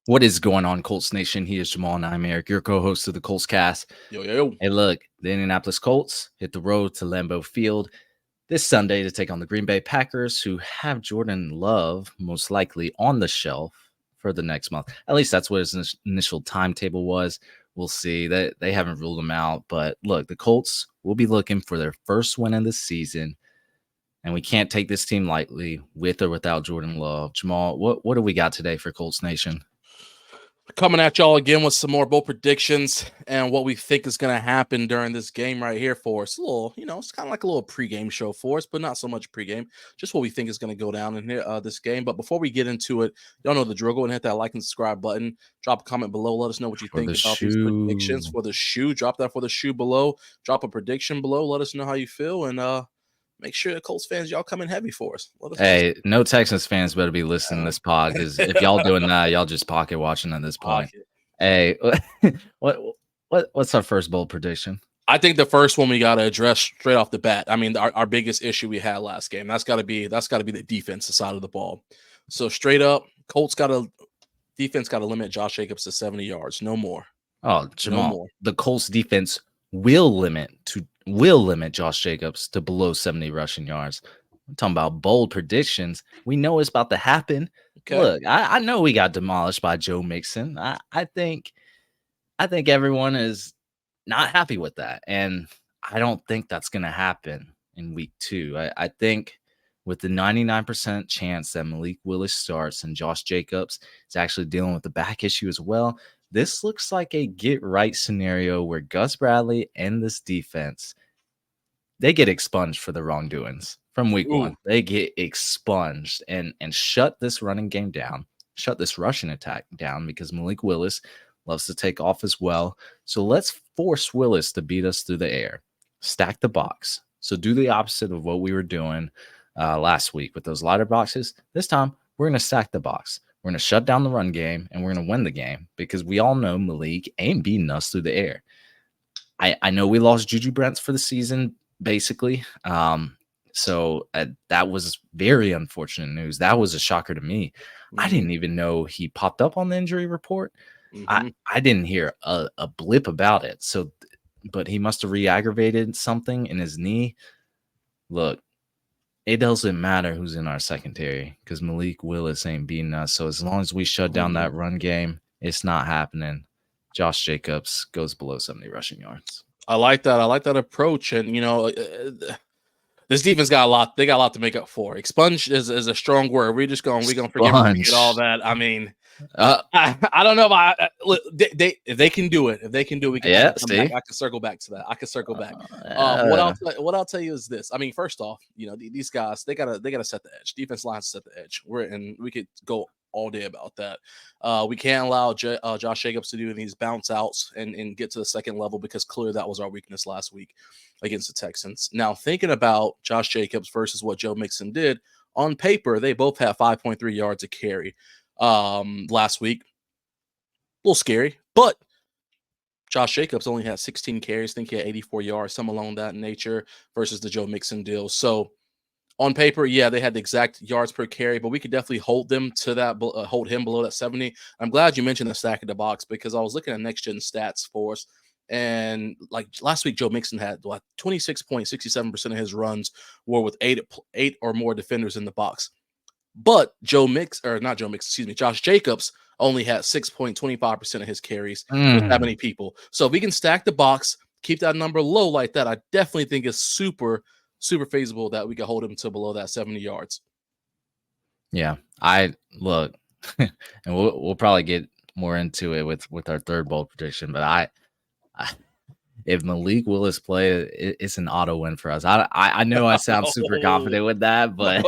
What is going on, Colts Nation? He is Jamal, and I'm Eric, your co-host of the Colts Cast. Yo. Hey, look, the Indianapolis Colts hit the road to Lambeau Field this Sunday to take on the Green Bay Packers, who have Jordan Love most likely on the shelf for the next month. At least that's what his initial timetable was. We'll see. They haven't ruled him out. But look, the Colts will be looking for their first win of the season, and we can't take this team lightly with or without Jordan Love. Jamal, what do we got today for Colts Nation? Coming at y'all again with some more bold predictions and what we think is going to happen during this game right here for us. A little, it's kind of like a little pregame show for us, but not so much pregame. Just what we think is going to go down in here, this game. But before we get into it, y'all know the drill. Go and hit that like and subscribe button. Drop a comment below. Let us know what you think about these predictions for the shoe. Drop that for the shoe below. Drop a prediction below. Let us know how you feel. And make sure the Colts fans, y'all come in heavy for us. Hey, no Texans fans better be listening to this pod, because if y'all doing that, y'all just pocket watching at this point. Hey, what's our first bold prediction? I think the first one we got to address straight off the bat. I mean, our biggest issue we had last game. That's got to be the defensive side of the ball. So straight up, defense got to limit Josh Jacobs to 70 yards, no more. Oh, Jamal, no more. The Colts defense will limit Josh Jacobs to below 70 rushing yards. I'm talking about bold predictions. We know it's about to happen. Okay. Look, I know we got demolished by Joe Mixon. I think everyone is not happy with that. And I don't think that's going to happen in week 2. I think with the 99% chance that Malik Willis starts and Josh Jacobs is actually dealing with the back issue as well, this looks like a get-right scenario where Gus Bradley and this defense, they get expunged for the wrongdoings from week 1. They get expunged and shut this running game down, shut this rushing attack down, because Malik Willis loves to take off as well. So let's force Willis to beat us through the air, stack the box. So do the opposite of what we were doing last week with those lighter boxes. This time, we're going to stack the box. We're going to shut down the run game, and we're going to win the game, because we all know Malik ain't beating us through the air. I know we lost Juju Brents for the season, basically. So that was very unfortunate news. That was a shocker to me. Mm-hmm. I didn't even know he popped up on the injury report. Mm-hmm. I didn't hear a blip about it. So, but he must have re-aggravated something in his knee. Look, it doesn't matter who's in our secondary, because Malik Willis ain't beating us. So as long as we shut down that run game, it's not happening. Josh Jacobs goes below 70 rushing yards. I like that. I like that approach. And, this defense got a lot. They got a lot to make up for. Expunge is a strong word. We're going to forget all that. I mean, I don't know if they can do it. If they can do it, we can. Yeah, I can circle back to that. What I'll tell you is this. I mean, first off, these guys, they gotta set the edge. Defense lines set the edge. We could go all day about that. We can't allow Josh Jacobs to do these bounce outs and get to the second level, because clearly that was our weakness last week against the Texans. Now, thinking about Josh Jacobs versus what Joe Mixon did, on paper, they both have 5.3 yards a carry last week. A little scary, but Josh Jacobs only had 16 carries. I think he had 84 yards, some along that nature, versus the Joe Mixon deal. So on paper, yeah, they had the exact yards per carry, but we could definitely hold them to that, hold him below that 70. I'm glad you mentioned the stack of the box, because I was looking at next gen stats for us. And like last week, Joe Mixon had 26.67% of his runs were with eight or more defenders in the box. But Josh Jacobs only had 6.25% of his carries with that many people. So if we can stack the box, keep that number low like that, I definitely think it's super, super feasible that we can hold him to below that 70 yards. Yeah, I look, and we'll probably get more into it with our third bold prediction, but if Malik Willis play, it's an auto win for us. I know I sound super confident with that, but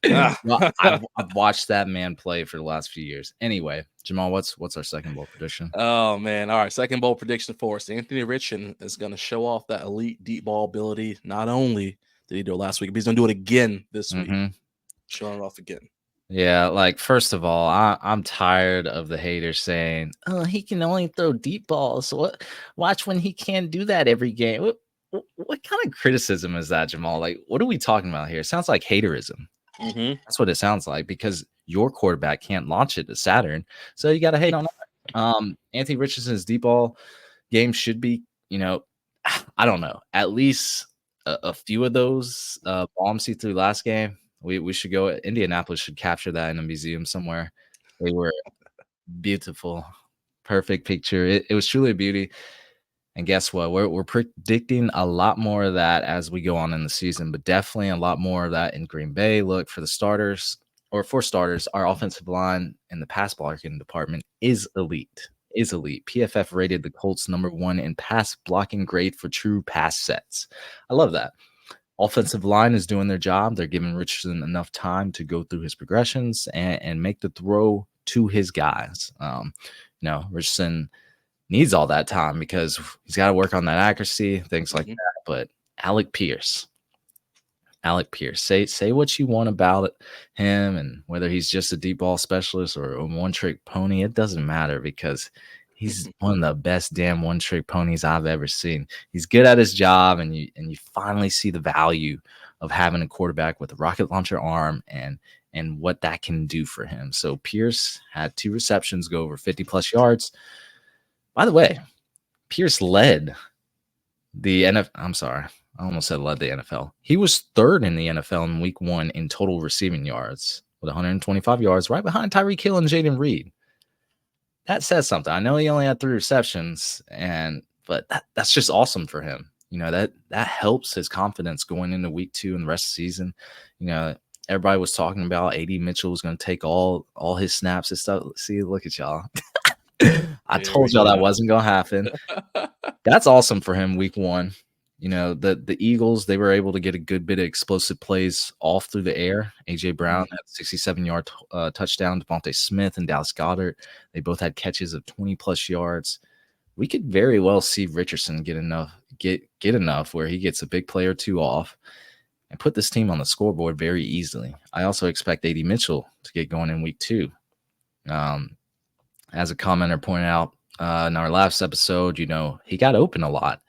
I've watched that man play for the last few years. Anyway, Jamal, what's our second bold prediction? Oh man, all right, second bold prediction for us. Anthony Richardson is going to show off that elite deep ball ability. Not only did he do it last week, but he's going to do it again this week. Showing it off again. Yeah, like, first of all, I'm tired of the haters saying, "Oh, he can only throw deep balls. Watch when he can't do that every game." What kind of criticism is that, Jamal? Like, what are we talking about here? It sounds like haterism. Mm-hmm. That's what it sounds like, because your quarterback can't launch it to Saturn. So you got to hate on that. Anthony Richardson's deep ball game should be, I don't know, at least a few of those bombs he threw last game. We should go. Indianapolis should capture that in a museum somewhere. They were beautiful, perfect picture. It was truly a beauty. And guess what? We're predicting a lot more of that as we go on in the season, but definitely a lot more of that in Green Bay. Look, for starters, our offensive line and the pass blocking department is elite. PFF rated the Colts #1 in pass blocking grade for true pass sets. I love that. Offensive line is doing their job. They're giving Richardson enough time to go through his progressions and make the throw to his guys. Richardson needs all that time because he's got to work on that accuracy, things like that. But Alec Pierce, say what you want about him and whether he's just a deep ball specialist or a one-trick pony. It doesn't matter, because he's one of the best damn one-trick ponies I've ever seen. He's good at his job, and you finally see the value of having a quarterback with a rocket launcher arm and what that can do for him. So Pierce had 2 receptions go over 50+ yards. By the way, Pierce led the NFL. I'm sorry, I almost said led the NFL. He was 3rd in the NFL in week 1 in total receiving yards with 125 yards, right behind Tyreek Hill and Jaden Reed. That says something. I know he only had 3 receptions, but that's just awesome for him. That helps his confidence going into week 2 and the rest of the season. Everybody was talking about AD Mitchell was going to take all his snaps and stuff. See, look at y'all. I told y'all that wasn't going to happen. That's awesome for him week 1. The Eagles, they were able to get a good bit of explosive plays off through the air. A.J. Brown had a 67-yard touchdown. Devontae Smith and Dallas Goedert, they both had catches of 20+ yards. We could very well see Richardson get enough where he gets a big play or 2 off and put this team on the scoreboard very easily. I also expect AD Mitchell to get going in week 2. As a commenter pointed out in our last episode, he got open a lot.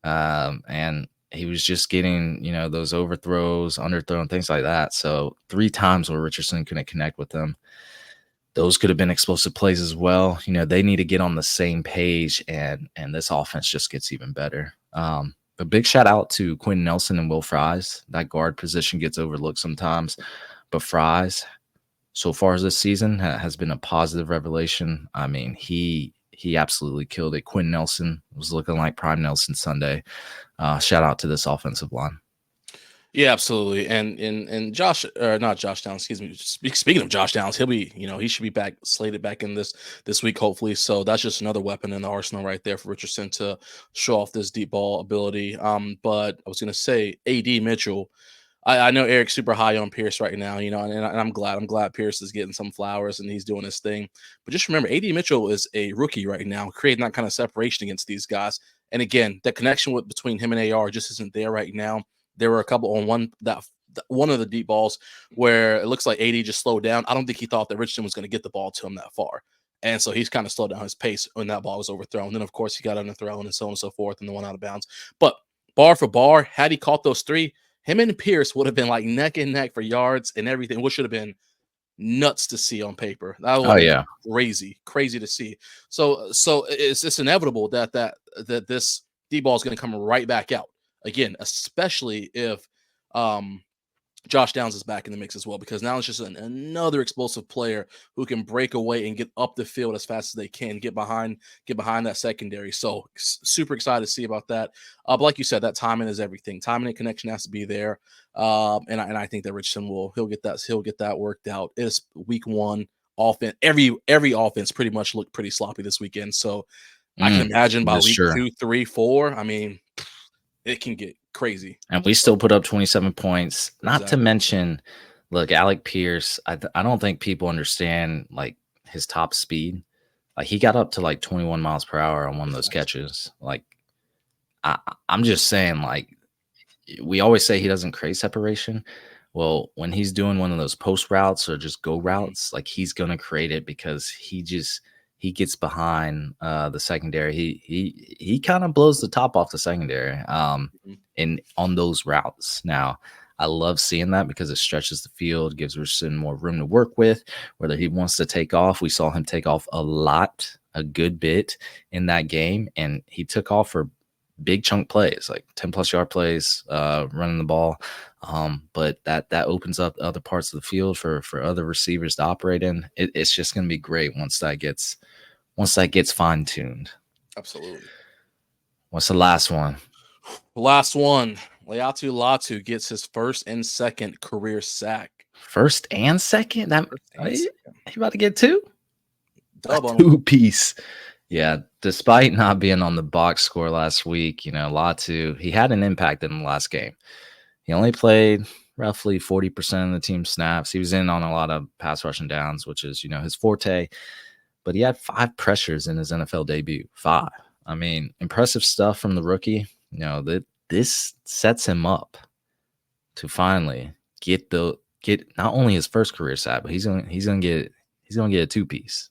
And he was just getting, those overthrows, underthrown, things like that. So 3 times where Richardson couldn't connect with them. Those could have been explosive plays as well. They need to get on the same page, and this offense just gets even better. A big shout out to Quentin Nelson and Will Fries. That guard position gets overlooked sometimes, but Fries, so far this season, has been a positive revelation. I mean, he absolutely killed it. Quentin Nelson was looking like prime Nelson Sunday. Shout out to this offensive line. Yeah, absolutely. And Josh, or not Josh Downs, excuse me. Speaking of Josh Downs, he'll be, he should be slated back in this week, hopefully. So that's just another weapon in the arsenal right there for Richardson to show off this deep ball ability. But I was going to say AD Mitchell. I know Eric's super high on Pierce right now, and I'm glad Pierce is getting some flowers and he's doing his thing. But just remember, AD Mitchell is a rookie right now, creating that kind of separation against these guys. And again, the connection between him and AR just isn't there right now. There were a couple on one of the deep balls where it looks like AD just slowed down. I don't think he thought that Richardson was going to get the ball to him that far. And so he's kind of slowed down his pace when that ball was overthrown. Then, of course, he got underthrown and so on and so forth, and the one out of bounds. But bar for bar, had he caught those 3, him and Pierce would have been like neck and neck for yards and everything, which should have been nuts to see on paper. That would have been crazy to see. So it's inevitable that this deep ball is going to come right back out again, especially if Josh Downs is back in the mix as well, because now it's just another explosive player who can break away and get up the field as fast as they can, get behind that secondary. So super excited to see about that. But like you said, that timing is everything. Timing and connection has to be there. And I think that Richardson he'll get that worked out. It's week 1 offense. Every offense pretty much looked pretty sloppy this weekend. So I can imagine by week 2, 3, 4, I mean, it can get crazy. And we still put up 27 points. Not to mention, look, Alec Pierce, I don't think people understand like his top speed. Like he got up to like 21 miles per hour on one of those catches. Like I'm just saying, like we always say he doesn't create separation. Well, when he's doing one of those post routes or just go routes, like he's going to create it because he gets behind the secondary. He kind of blows the top off the secondary on those routes. Now, I love seeing that because it stretches the field, gives Richardson more room to work with, whether he wants to take off. We saw him take off a good bit in that game, and he took off for big chunk plays, like 10+ yard plays, running the ball. But that opens up other parts of the field for other receivers to operate in. It's just going to be great once that gets fine tuned. Absolutely. What's the last one? Last one. Laiatu Latu gets his first and second career sack. First and second? He about to get two? Dub on 2-piece. Yeah, despite not being on the box score last week, Latu, he had an impact in the last game. He only played roughly 40% of the team snaps. He was in on a lot of pass rushing downs, which is, his forte. But he had 5 pressures in his NFL debut. 5. I mean, impressive stuff from the rookie. This sets him up to finally get not only his first career sack, but he's gonna get a 2-piece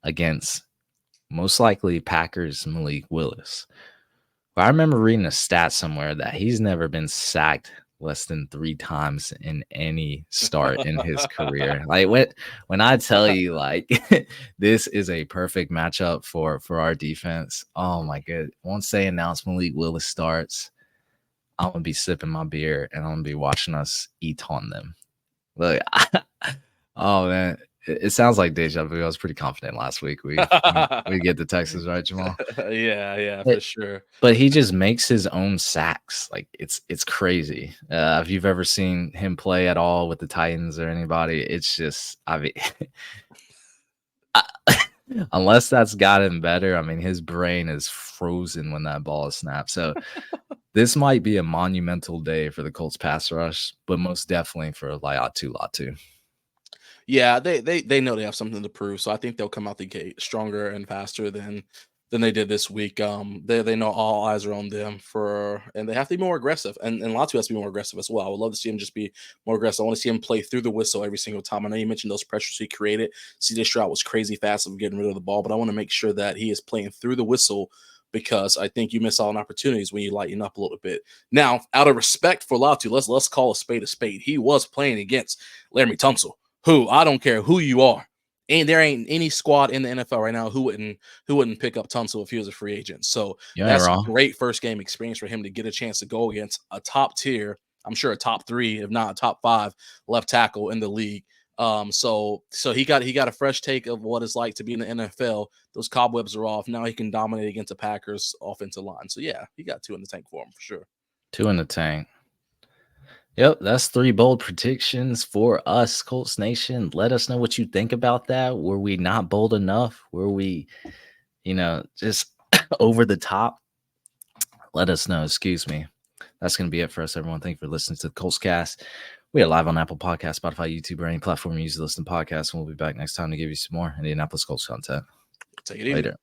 against most likely Packers Malik Willis. But I remember reading a stat somewhere that he's never been sacked less than 3 times in any start in his career. Like when I tell you, like, this is a perfect matchup for our defense. Oh my god! Once they announce Malik Willis starts, I'm gonna be sipping my beer and I'm gonna be watching us eat on them. Look, oh man, it sounds like deja vu. I was pretty confident last week we get the Texans, right, Jamal? Yeah, for sure. But he just makes his own sacks. Like it's crazy. If you've ever seen him play at all with the Titans or anybody, it's just, I mean, unless that's gotten better, I mean, his brain is frozen when that ball is snapped. So this might be a monumental day for the Colts pass rush, but most definitely for Laiatu Latu. Yeah, they know they have something to prove, so I think they'll come out the gate stronger and faster than they did this week. They know all eyes are on them and they have to be more aggressive, and Latu has to be more aggressive as well. I would love to see him just be more aggressive. I want to see him play through the whistle every single time. I know you mentioned those pressures he created. CJ Stroud was crazy fast of getting rid of the ball, but I want to make sure that he is playing through the whistle, because I think you miss out on opportunities when you lighten up a little bit. Now, out of respect for Latu, let's call a spade a spade. He was playing against Laremy Tunsil, who, I don't care who you are, and there ain't any squad in the NFL right now who wouldn't pick up Tunsil if he was a free agent. So that's a great first game experience for him to get a chance to go against a top tier, I'm sure a top 3, if not a top 5 left tackle in the league. So he got a fresh take of what it's like to be in the NFL. Those cobwebs are off. Now he can dominate against the Packers offensive line. So yeah, he got 2 in the tank for him for sure. 2 in the tank. Yep, that's 3 bold predictions for us, Colts Nation. Let us know what you think about that. Were we not bold enough? Were we, just over the top? Let us know. Excuse me. That's going to be it for us, everyone. Thank you for listening to the Colts Cast. We are live on Apple Podcasts, Spotify, YouTube, or any platform you use to listen to podcasts. And we'll be back next time to give you some more Indianapolis Colts content. Take it easy. Later.